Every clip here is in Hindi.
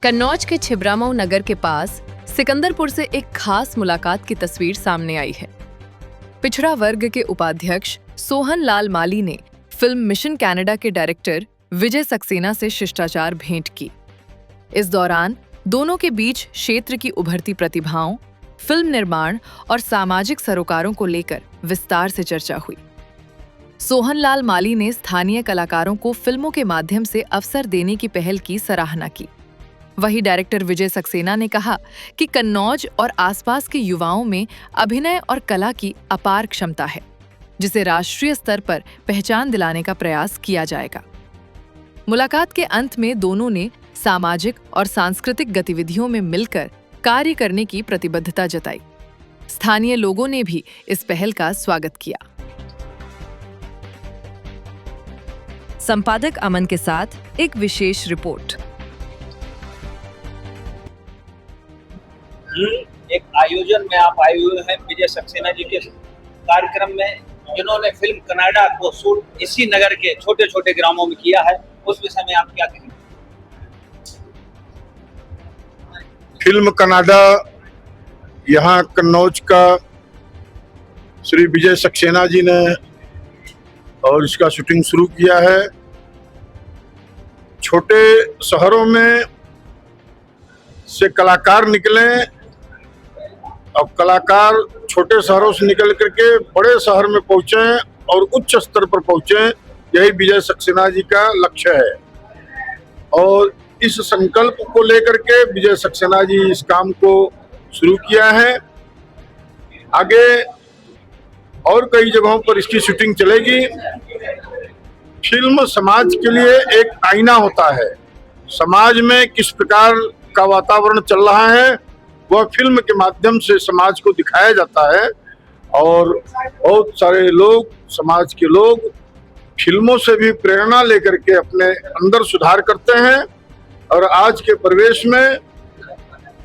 कन्नौज के छिबरामऊ नगर के पास सिकंदरपुर से एक खास मुलाकात की तस्वीर सामने आई है। पिछड़ा वर्ग के उपाध्यक्ष सोहन लाल माली ने फिल्म मिशन कनाडा के डायरेक्टर विजय सक्सेना से शिष्टाचार भेंट की। इस दौरान दोनों के बीच क्षेत्र की उभरती प्रतिभाओं, फिल्म निर्माण और सामाजिक सरोकारों को लेकर विस्तार से चर्चा हुई। सोहन लाल माली ने स्थानीय कलाकारों को फिल्मों के माध्यम से अवसर देने की पहल की सराहना की। वहीं डायरेक्टर विजय सक्सेना ने कहा कि कन्नौज और आसपास के युवाओं में अभिनय और कला की अपार क्षमता है, जिसे राष्ट्रीय स्तर पर पहचान दिलाने का प्रयास किया जाएगा। मुलाकात के अंत में दोनों ने सामाजिक और सांस्कृतिक गतिविधियों में मिलकर कार्य करने की प्रतिबद्धता जताई। स्थानीय लोगों ने भी इस पहल का स्वागत किया। संपादक अमन के साथ एक विशेष रिपोर्ट। एक आयोजन में आप आए हुए हैं विजय सक्सेना जी के कार्यक्रम में, जिन्होंने फिल्म कनाडा को शूट इसी नगर के छोटे छोटे ग्रामों में किया है। उस विषय में आप क्या कहेंगे? फिल्म कनाडा यहाँ कन्नौज का श्री विजय सक्सेना जी ने और इसका शूटिंग शुरू किया है। छोटे शहरों में से कलाकार निकले और कलाकार छोटे शहरों से निकल करके बड़े शहर में पहुंचे और उच्च स्तर पर पहुंचे, यही विजय सक्सेना जी का लक्ष्य है। और इस संकल्प को लेकर के विजय सक्सेना जी इस काम को शुरू किया है। आगे और कई जगहों पर इसकी शूटिंग चलेगी। फिल्म समाज के लिए एक आईना होता है। समाज में किस प्रकार का वातावरण चल रहा है वह फिल्म के माध्यम से समाज को दिखाया जाता है। और बहुत सारे लोग, समाज के लोग फिल्मों से भी प्रेरणा लेकर के अपने अंदर सुधार करते हैं। और आज के परिवेश में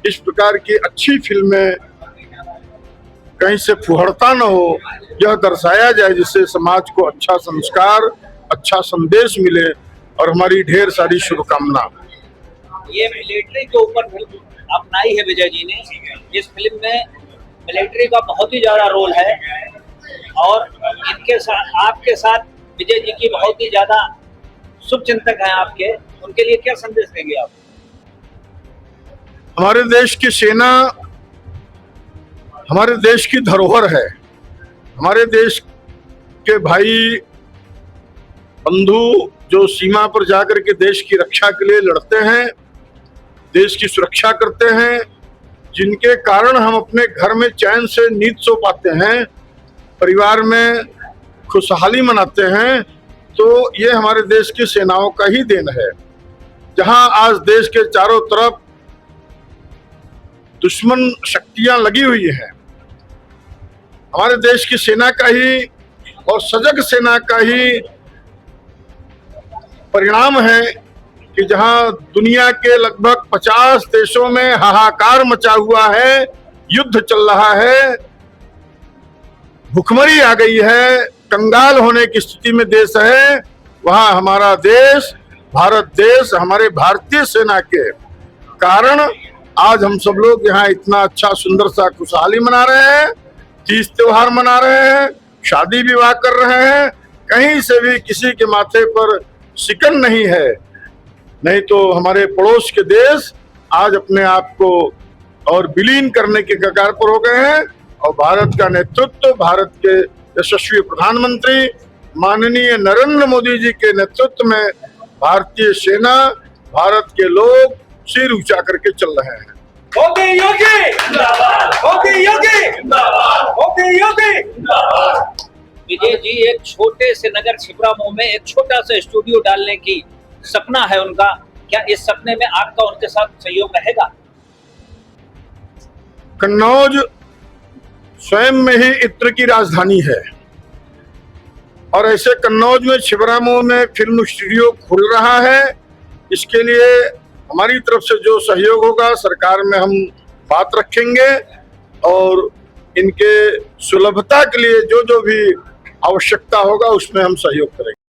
इस प्रकार की अच्छी फिल्में कहीं से फुहड़ता न हो, यह दर्शाया जाए, जिससे समाज को अच्छा संस्कार, अच्छा संदेश मिले। और हमारी ढेर सारी शुभकामना। ये मिलिट्री के ऊपर फिल्म अपनाई है विजय जी ने। इस फिल्म में मिलिट्री का बहुत ही ज्यादा रोल है और इनके साथ, आपके साथ विजय जी की बहुत ही ज्यादा शुभचिंतक हैं आपके। उनके लिए क्या संदेश देंगे आप? हमारे देश की सेना हमारे देश की धरोहर है। हमारे देश के भाई बंधु जो सीमा पर जाकर के देश की रक्षा के लिए लड़ते हैं, देश की सुरक्षा करते हैं, जिनके कारण हम अपने घर में चैन से नींद सो पाते हैं, परिवार में खुशहाली मनाते हैं, तो ये हमारे देश की सेनाओं का ही देन है। जहां आज देश के चारों तरफ दुश्मन शक्तियां लगी हुई हैं, हमारे देश की सेना का ही और सजग सेना का ही परिणाम है कि जहां दुनिया के लगभग 50 देशों में हाहाकार मचा हुआ है, युद्ध चल रहा है, भुखमरी आ गई है, कंगाल होने की स्थिति में देश है, वहां हमारा देश, भारत देश, हमारे भारतीय सेना के कारण आज हम सब लोग यहाँ इतना अच्छा सुंदर सा खुशहाली मना रहे हैं, तीज त्योहार मना रहे हैं, शादी विवाह कर रहे हैं। कहीं से भी किसी के माथे पर शिकन नहीं है। नहीं तो हमारे पड़ोस के देश आज अपने आप को और विलीन करने के कगार पर हो गए हैं। और भारत का नेतृत्व, भारत के यशस्वी प्रधानमंत्री माननीय नरेंद्र मोदी जी के नेतृत्व में भारतीय सेना, भारत के लोग सिर ऊंचा करके चल रहे हैं। मोदी योगी जिंदाबाद, मोदी योगी जिंदाबाद, मोदी योगी जिंदाबाद। विजय जी, एक छोटे से नगर छिबरामऊ में एक छोटा सा स्टूडियो डालने की सपना है उनका। क्या इस सपने में आपका उनके साथ सहयोग रहेगा? कन्नौज स्वयं में ही इत्र की राजधानी है और ऐसे कन्नौज में, छिबरामऊ में फिल्म स्टूडियो खुल रहा है। इसके लिए हमारी तरफ से जो सहयोग होगा सरकार में हम बात रखेंगे और इनके सुलभता के लिए जो जो भी आवश्यकता होगा उसमें हम सहयोग करेंगे।